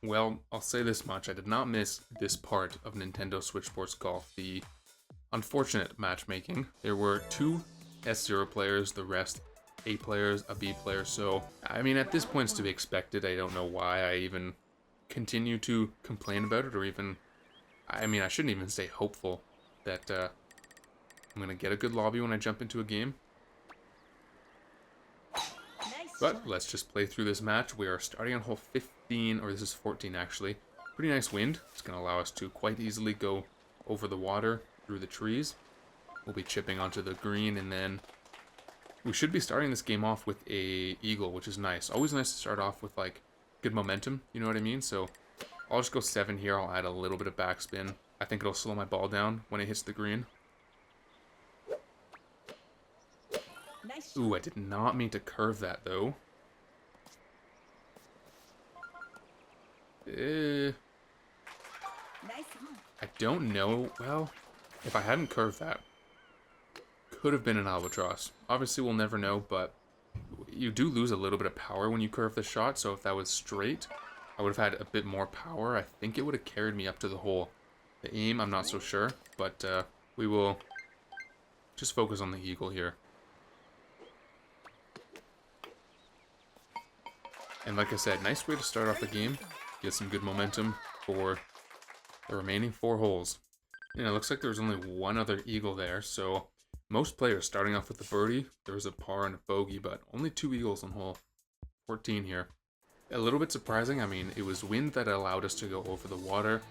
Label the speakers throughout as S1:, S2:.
S1: Well, I'll say this much. I did not miss this part of Nintendo Switch Sports Golf, the unfortunate matchmaking. There were two S0 players, the rest A players, a B player, so, I mean, at this point it's to be expected. I don't know why I even continue to complain about it, or even, I mean, I shouldn't even say hopeful that I'm going to get a good lobby when I jump into a game. But let's just play through this match. We are starting on hole 15, or this is 14 actually. Pretty nice wind. It's going to allow us to quite easily go over the water, through the trees. We'll be chipping onto the green, and then we should be starting this game off with a eagle, which is nice. Always nice to start off with like good momentum, you know what I mean? So I'll just go 7 here. I'll add a little bit of backspin. I think it'll slow my ball down when it hits the green. Ooh, I did not mean to curve that, though. I don't know. Well, if I hadn't curved that, could have been an albatross. Obviously, we'll never know, but you do lose a little bit of power when you curve the shot, so if that was straight, I would have had a bit more power. I think it would have carried me up to the hole. The aim, I'm not so sure, but we will just focus on the eagle here. And like I said, nice way to start off the game. Get some good momentum for the remaining 4 holes. And it looks like there's only one other eagle there, so most players starting off with the birdie. There was a par and a bogey, but only 2 eagles on hole 14 here. A little bit surprising. I mean, it was wind that allowed us to go over the water.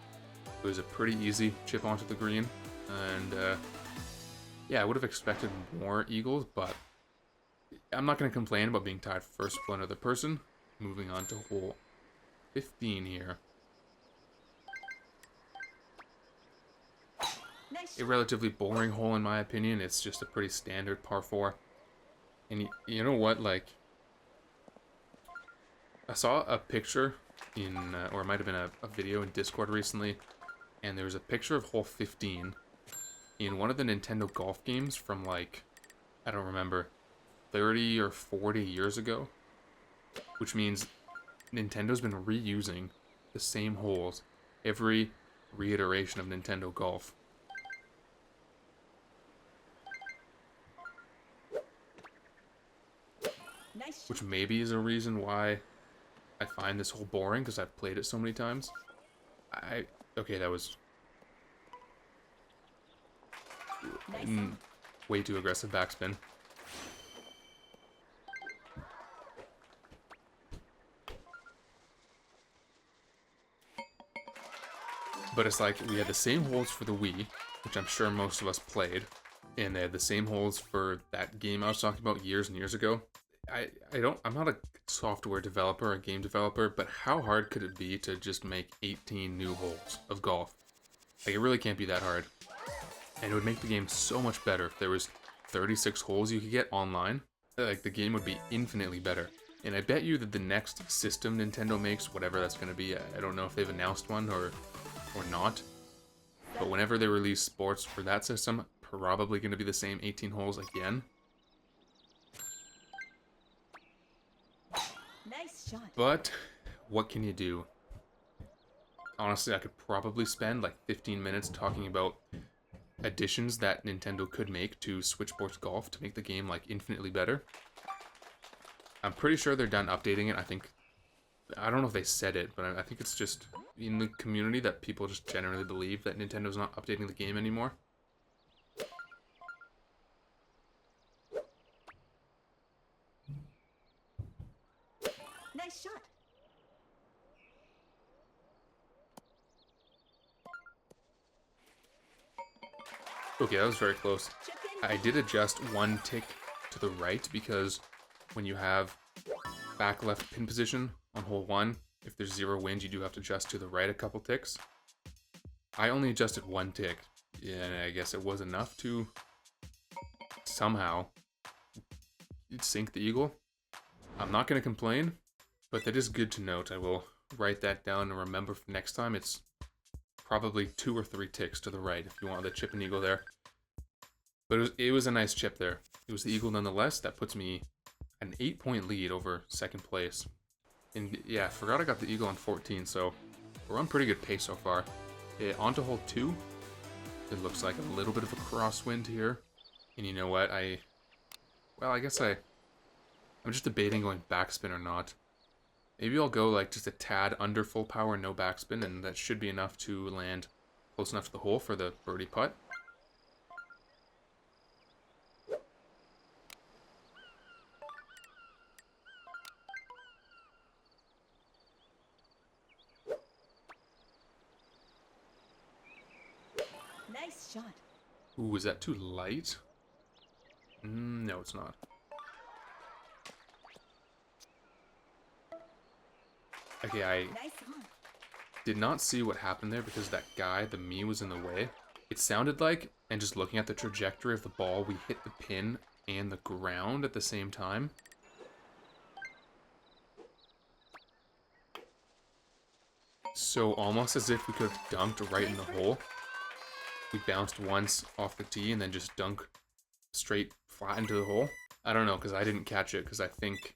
S1: It was a pretty easy chip onto the green. And yeah, I would have expected more eagles, but I'm not going to complain about being tied first with another person. Moving on to hole 15 here. A relatively boring hole in my opinion. It's just a pretty standard par 4. And you know what, like, I saw a picture in, or it might have been a video in Discord recently, and there was a picture of hole 15 in one of the Nintendo golf games from, like, I don't remember, 30 or 40 years ago. Which means Nintendo's been reusing the same holes every reiteration of Nintendo Golf. Which maybe is a reason why I find this hole boring, because I've played it so many times. Okay, that was way too aggressive backspin. But it's like, we had the same holes for the Wii, which I'm sure most of us played, and they had the same holes for that game I was talking about years and years ago. I'm not a software developer, a game developer, but how hard could it be to just make 18 new holes of golf? Like, it really can't be that hard. And it would make the game so much better if there was 36 holes you could get online. Like, the game would be infinitely better. And I bet you that the next system Nintendo makes, whatever that's going to be, I don't know if they've announced one or not, but whenever they release sports for that system, probably going to be the same 18 holes again.
S2: Nice shot.
S1: But what can you do? Honestly, I could probably spend like 15 minutes talking about additions that Nintendo could make to Switch Sports Golf to make the game like infinitely better. I'm pretty sure they're done updating it. I don't know if they said it, but I think it's just in the community that people just generally believe that Nintendo's not updating the game anymore.
S2: Nice shot.
S1: Okay, that was very close. I did adjust 1 tick to the right because when you have back left pin position on hole 1, if there's 0 wind, you do have to adjust to the right a couple ticks. I only adjusted 1 tick, and I guess it was enough to somehow sink the eagle. I'm not going to complain, but that is good to note. I will write that down and remember for next time. It's probably 2 or 3 ticks to the right if you want the chip and eagle there. But it was a nice chip there. It was the eagle nonetheless. That puts me an 8-point lead over second place. And yeah, I forgot I got the eagle on 14, so we're on pretty good pace so far. On to hole 2. It looks like a little bit of a crosswind here. And you know what? I guess I'm just debating going backspin or not. Maybe I'll go like just a tad under full power, no backspin, and that should be enough to land close enough to the hole for the birdie putt.
S2: Nice shot.
S1: Ooh, is that too light? No, it's not. Okay, I did not see what happened there because that guy, the me, was in the way. It sounded like, and just looking at the trajectory of the ball, we hit the pin and the ground at the same time. So almost as if we could have dunked right in the hole. We bounced once off the tee and then just dunk straight flat into the hole. I don't know, because I didn't catch it, because I think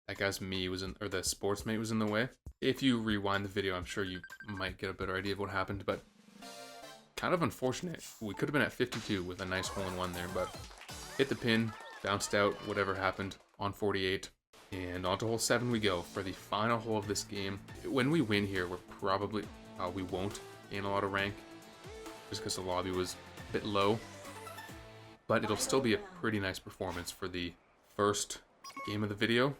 S1: that guy's me was in, or the sportsmate was in the way. If you rewind the video, I'm sure you might get a better idea of what happened, but kind of unfortunate. We could have been at 52 with a nice hole-in-one there, but hit the pin, bounced out, whatever happened, on 48. And on to hole 7 we go for the final hole of this game. When we win here, we're probably, we won't gain a lot of rank, just because the lobby was a bit low. But it'll still be a pretty nice performance for the first game of the video.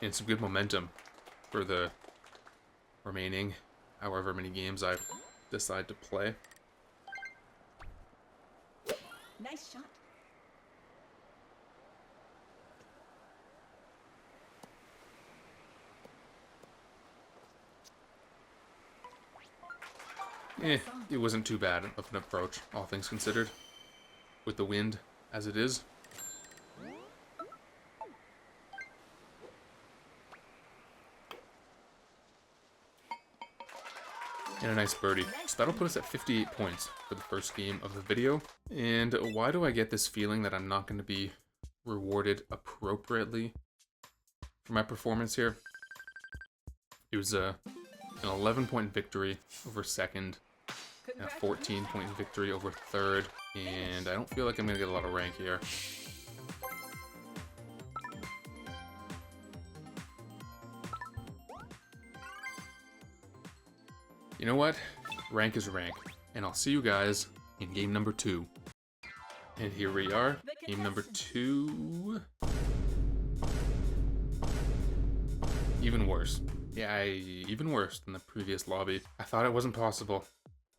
S1: And some good momentum for the remaining however many games I decide to play.
S2: Nice shot.
S1: It wasn't too bad of an approach, all things considered, with the wind as it is. And a nice birdie. So that'll put us at 58 points for the first game of the video. And why do I get this feeling that I'm not going to be rewarded appropriately for my performance here? It was an 11-point victory over second, and a 14-point victory over third, and I don't feel like I'm going to get a lot of rank here. You know what? Rank is rank, and I'll see you guys in game number 2. And here we are, game number 2. Even worse. Yeah, even worse than the previous lobby. I thought it wasn't possible.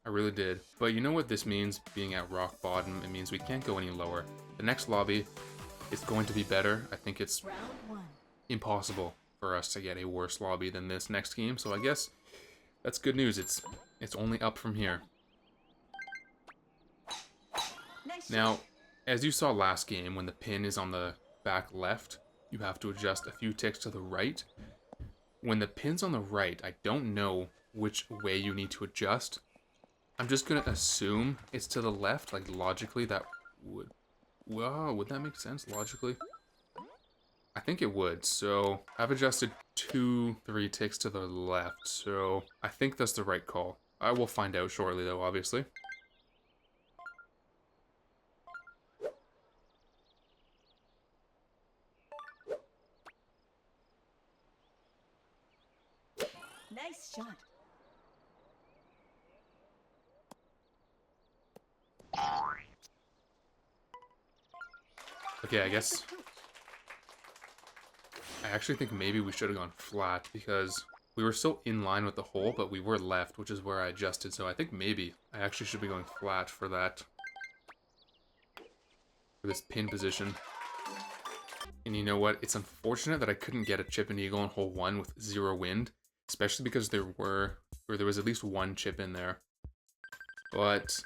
S1: I really did. But you know what this means, being at rock bottom? It means we can't go any lower. The next lobby is going to be better. I think it's impossible for us to get a worse lobby than this next game, so I guess that's good news. It's only up from here. Now, as you saw last game, when the pin is on the back left, you have to adjust a few ticks to the right. When the pin's on the right, I don't know which way you need to adjust. I'm just gonna assume it's to the left, like logically that would... Wow, would that make sense logically? I think it would, so I've adjusted 2-3 ticks to the left, so I think that's the right call. I will find out shortly though, obviously.
S2: Nice shot.
S1: Okay, I guess I actually think maybe we should have gone flat because we were still in line with the hole, but we were left, which is where I adjusted. So I think maybe I actually should be going flat for that, for this pin position. And you know what? It's unfortunate that I couldn't get a chip and eagle on hole 1 with 0 wind, especially because there was at least 1 chip in there. But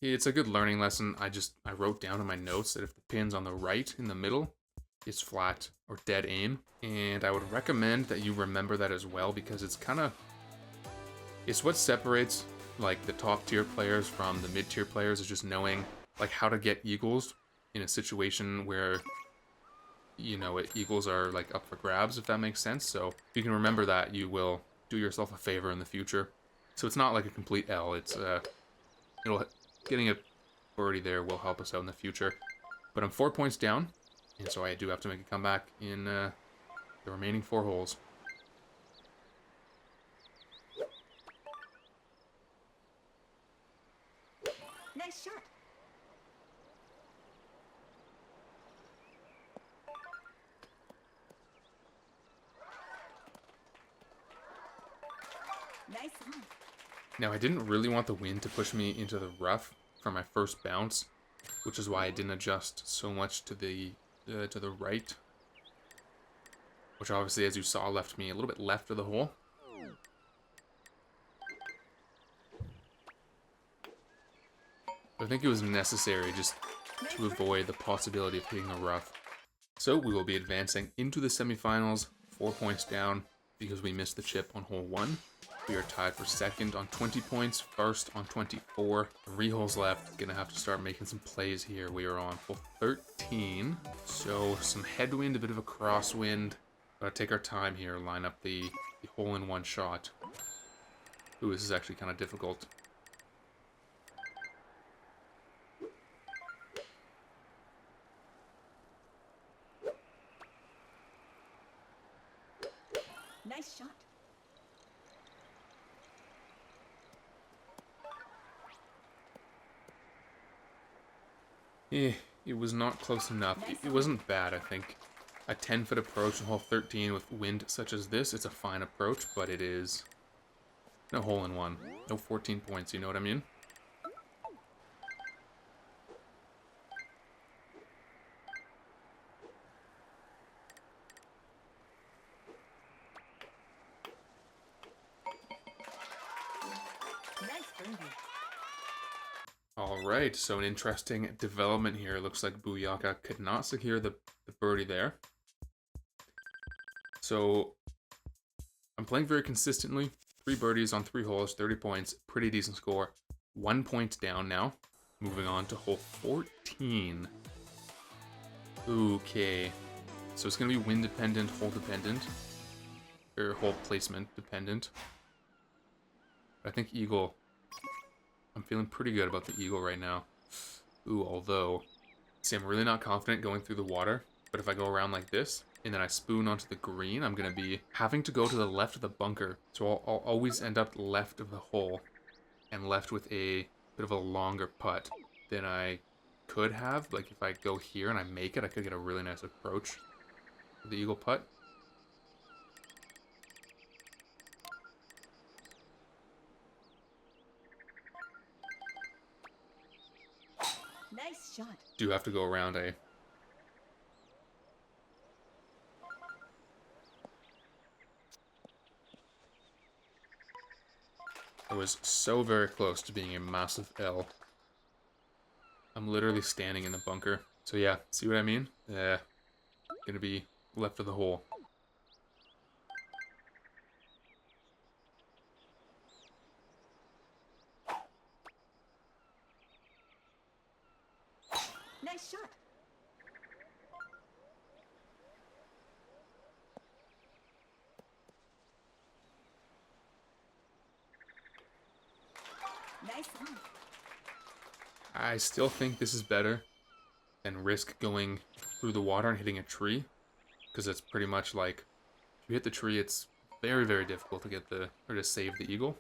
S1: it's a good learning lesson. I wrote down in my notes that if the pin's on the right in the middle, is flat or dead aim. And I would recommend that you remember that as well, because it's what separates like the top tier players from the mid tier players, is just knowing like how to get eagles in a situation where, you know, eagles are like up for grabs, if that makes sense. So if you can remember that, you will do yourself a favor in the future. So it's not like a complete L. It's getting a birdie there will help us out in the future. But I'm 4 points down, and so I do have to make a comeback in the remaining 4 holes.
S2: Nice shot. Nice on.
S1: Now, I didn't really want the wind to push me into the rough for my first bounce, which is why I didn't adjust so much to the right, which obviously, as you saw, left me a little bit left of the hole. But I think it was necessary just to avoid the possibility of hitting the rough. So we will be advancing into the semifinals, 4 points down because we missed the chip on hole 1. We are tied for second on 20 points, first on 24. 3 holes left. Gonna have to start making some plays here. We are on hole 13. So some headwind, a bit of a crosswind. Gotta take our time here, line up the hole-in-one shot. Ooh, this is actually kind of difficult.
S2: Nice shot.
S1: It was not close enough. It wasn't bad, I think. A 10-foot approach in hole 13 with wind such as this, it's a fine approach, but it is no hole-in-one. No 14 points, you know what I mean?
S2: Nice birdie.
S1: Alright, so an interesting development here. It looks like Booyaka could not secure the birdie there. So, I'm playing very consistently. 3 birdies on 3 holes, 30 points. Pretty decent score. 1 point down now. Moving on to hole 14. Okay. So it's going to be wind dependent, hole dependent. Or hole placement dependent. But I think eagle. I'm feeling pretty good about the eagle right now. Ooh, although, see, I'm really not confident going through the water. But if I go around like this, and then I spoon onto the green, I'm going to be having to go to the left of the bunker. So I'll always end up left of the hole, and left with a bit of a longer putt than I could have. Like, if I go here and I make it, I could get a really nice approach with the eagle putt.
S2: Nice shot.
S1: Do have to go around a... I was so very close to being a massive L. I'm literally standing in the bunker. So yeah, see what I mean? Yeah, gonna be left of the hole.
S2: Nice shot. Nice on.
S1: I still think this is better than risk going through the water and hitting a tree. Because it's pretty much like, if you hit the tree, it's very, very difficult to get the, or to save the eagle.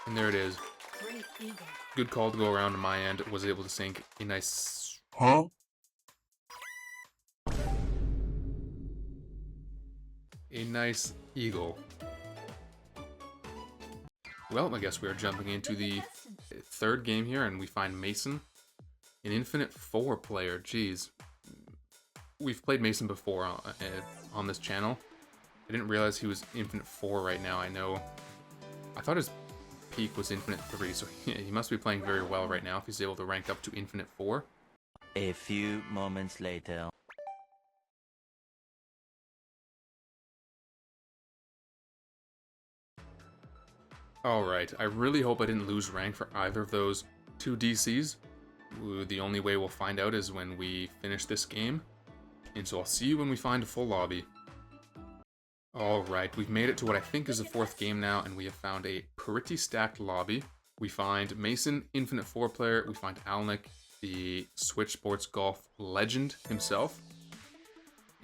S1: And there it is.
S2: Great eagle.
S1: Good call to go around on my end. Was able to sink a nice...
S3: Huh?
S1: A nice eagle. Well, I guess we are jumping into the third game here, and we find Mason. An Infinite 4 player. Jeez. We've played Mason before on this channel. I didn't realize he was Infinite 4 right now. I thought his peak was Infinite 3, so he must be playing very well right now if he's able to rank up to Infinite 4.
S3: A few moments later.
S1: Alright, I really hope I didn't lose rank for either of those two DCs. The only way we'll find out is when we finish this game. And so I'll see you when we find a full lobby. Alright, we've made it to what I think is the 4th game now, and we have found a pretty stacked lobby. We find Mason, Infinite 4 player. We find Alnick, the Switch Sports Golf legend himself.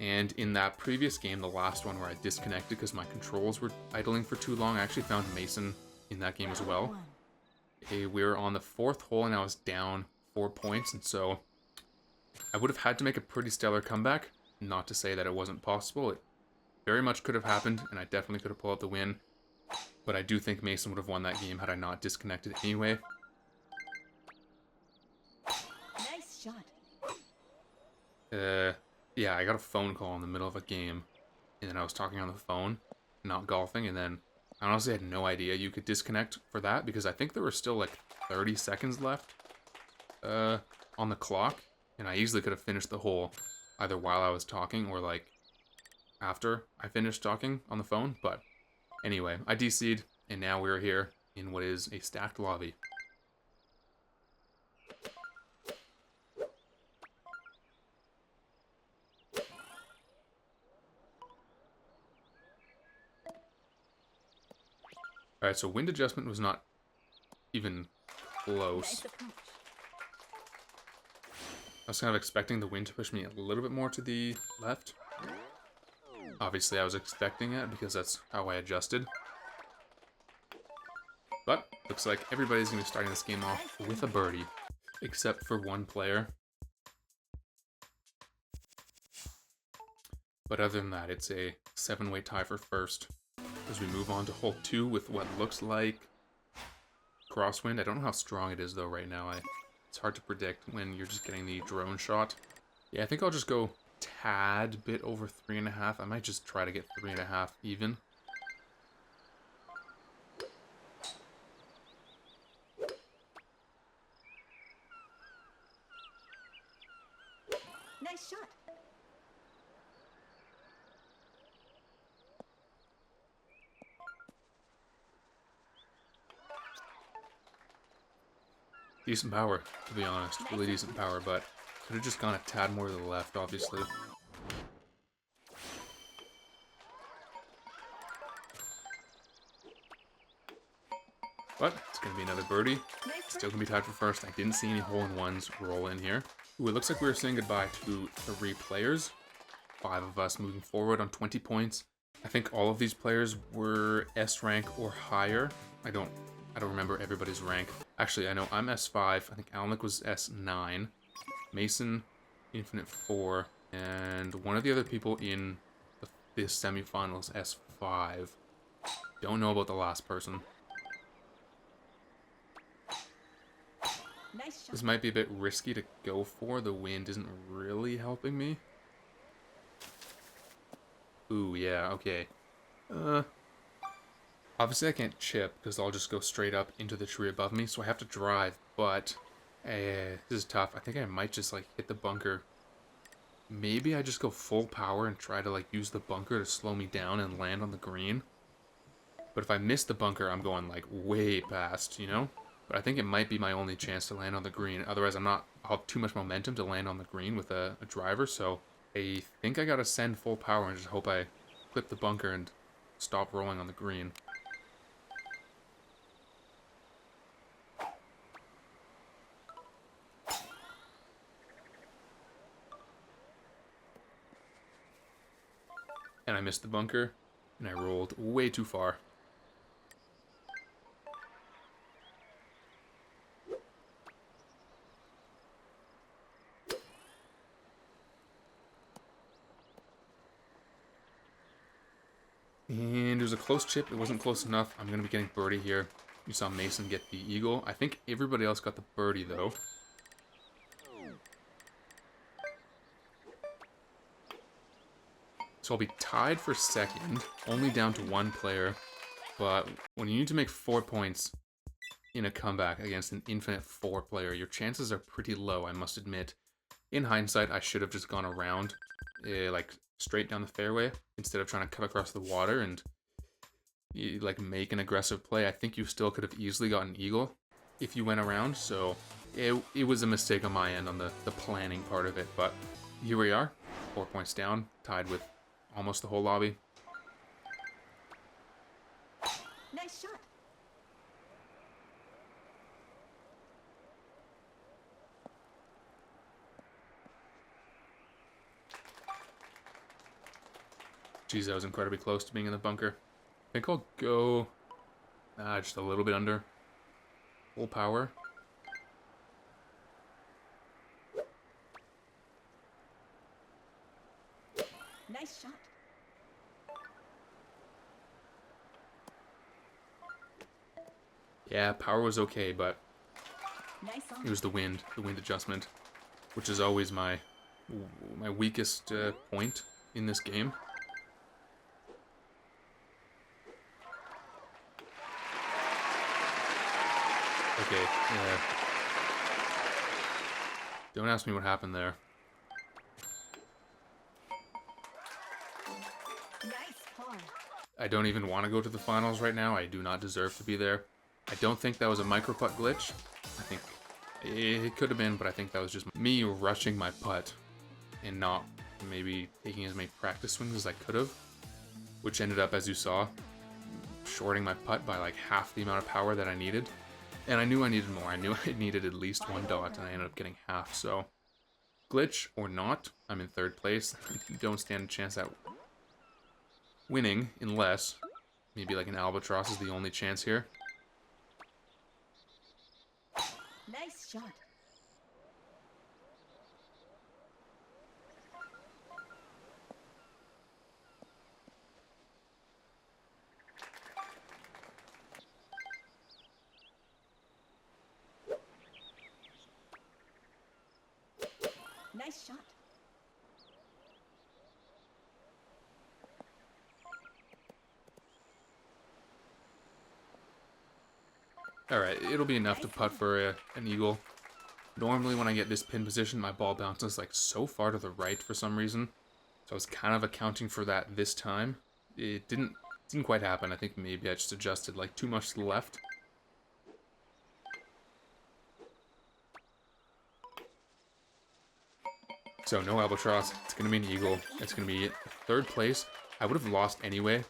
S1: And in that previous game, the last one where I disconnected because my controls were idling for too long, I actually found Mason in that game as well. We were on the 4th hole and I was down 4 points, and so I would have had to make a pretty stellar comeback. Not to say that it wasn't possible. It very much could have happened, and I definitely could have pulled out the win. But I do think Mason would have won that game had I not disconnected anyway.
S2: Nice shot.
S1: Yeah, I got a phone call in the middle of a game, and then I was talking on the phone, not golfing, and then I honestly had no idea you could disconnect for that, because I think there were still like 30 seconds left on the clock, and I easily could have finished the hole either while I was talking or like after I finished talking on the phone. But anyway, I DC'd, and now we're here in what is a stacked lobby. Alright, so wind adjustment was not even close.
S2: Nice approach.
S1: I was kind of expecting the wind to push me a little bit more to the left. Obviously, I was expecting it because that's how I adjusted. But looks like everybody's going to be starting this game off with a birdie, except for one player. But other than that, it's a 7-way tie for first. As we move on to hole 2 with what looks like crosswind. I don't know how strong it is though right now. It's hard to predict when you're just getting the drone shot. Yeah, I think I'll just go tad bit over 3.5. I might just try to get 3.5 even.
S2: Nice shot.
S1: Decent power, to be honest. Really decent power, but could have just gone a tad more to the left, obviously. But it's going to be another birdie. Still going to be tied for first. I didn't see any hole-in-ones roll in here. Ooh, it looks like we're saying goodbye to 3 players. 5 of us moving forward on 20 points. I think all of these players were S rank or higher. I don't remember everybody's rank. Actually, I know I'm S5. I think Alnick was S9. Mason, Infinite 4. And one of the other people in this semifinal is S5. Don't know about the last person.
S2: Nice shot.
S1: This might be a bit risky to go for. The wind isn't really helping me. Ooh, yeah, okay. Obviously I can't chip because I'll just go straight up into the tree above me, so I have to drive, but this is tough. I think I might just like hit the bunker. Maybe I just go full power and try to like use the bunker to slow me down and land on the green. But if I miss the bunker, I'm going like way past, you know? But I think it might be my only chance to land on the green. Otherwise I'll have too much momentum to land on the green with a driver, so I think I gotta send full power and just hope I clip the bunker and stop rolling on the green. And I missed the bunker, and I rolled way too far. And it was a close chip. It wasn't close enough. I'm going to be getting birdie here. You saw Mason get the eagle. I think everybody else got the birdie, though. So I'll be tied for second, only down to 1 player. But when you need to make 4 points in a comeback against an infinite 4 player, your chances are pretty low, I must admit. In hindsight, I should have just gone around, like straight down the fairway, instead of trying to cut across the water and like make an aggressive play. I think you still could have easily gotten eagle if you went around, so it was a mistake on my end on the planning part of it, but here we are, 4 points down, tied with almost the whole lobby.
S2: Nice shot.
S1: Geez, that was incredibly close to being in the bunker. I think I'll go just a little bit under. Full power.
S2: Nice shot.
S1: Yeah, power was okay, but
S2: Nice on.
S1: it was the wind adjustment, which is always my weakest point in this game. Okay, yeah. Don't ask me what happened there.
S2: Nice par.
S1: I don't even want to go to the finals right now. I do not deserve to be there. I don't think that was a micro putt glitch. I think it could have been, but I think that was just me rushing my putt and not maybe taking as many practice swings as I could have, which ended up, as you saw, shorting my putt by like half the amount of power that I needed. And I knew I needed more. I knew I needed at least 1 dot, and I ended up getting half. So, glitch or not, I'm in 3rd place. Don't stand a chance at winning unless maybe like an albatross is the only chance here.
S2: Nice shot. Nice shot.
S1: Alright, it'll be enough to putt for an eagle. Normally when I get this pin position, my ball bounces like so far to the right for some reason. So I was kind of accounting for that this time. It didn't quite happen. I think maybe I just adjusted like too much to the left. So no albatross. It's going to be an eagle. It's going to be 3rd place. I would have lost anyway.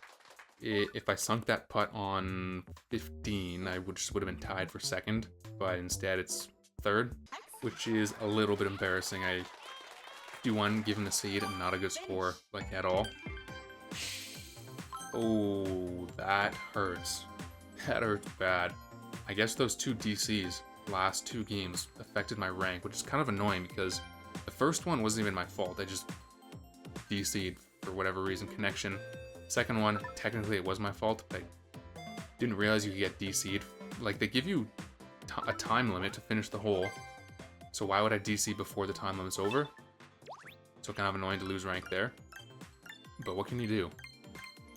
S1: If I sunk that putt on 15, I would have been tied for 2nd. But instead it's 3rd, which is a little bit embarrassing. I 51 given the seed and not a good score, like at all. Oh, that hurts. That hurts bad. I guess those 2 DCs, last 2 games, affected my rank, which is kind of annoying because the first one wasn't even my fault. I just DC'd for whatever reason, connection. Second one, technically it was my fault, but I didn't realize you could get DC'd. Like, they give you a time limit to finish the hole, so why would I DC before the time limit's over? So kind of annoying to lose rank there. But what can you do?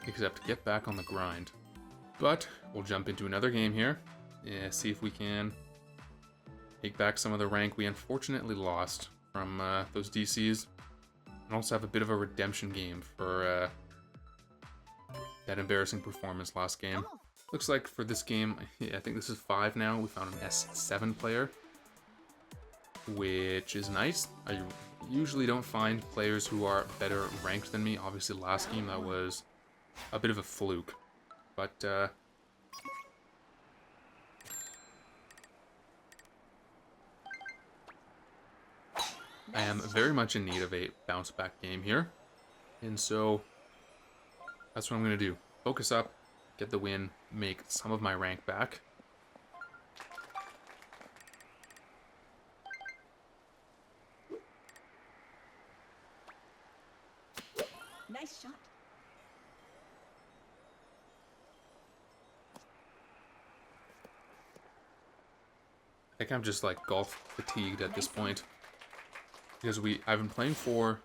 S1: Except get back on the grind. But we'll jump into another game here. Yeah, see if we can take back some of the rank we unfortunately lost from those DCs. And also have a bit of a redemption game for that embarrassing performance last game. Looks like for this game, yeah, I think this is 5 now. We found an S7 player, which is nice. I usually don't find players who are better ranked than me. Obviously last game that was a bit of a fluke, but I am very much in need of a bounce back game here, and so that's what I'm going to do. Focus up, get the win, make some of my rank back.
S2: Nice shot.
S1: I think I'm just like golf fatigued at this point, because I've been playing for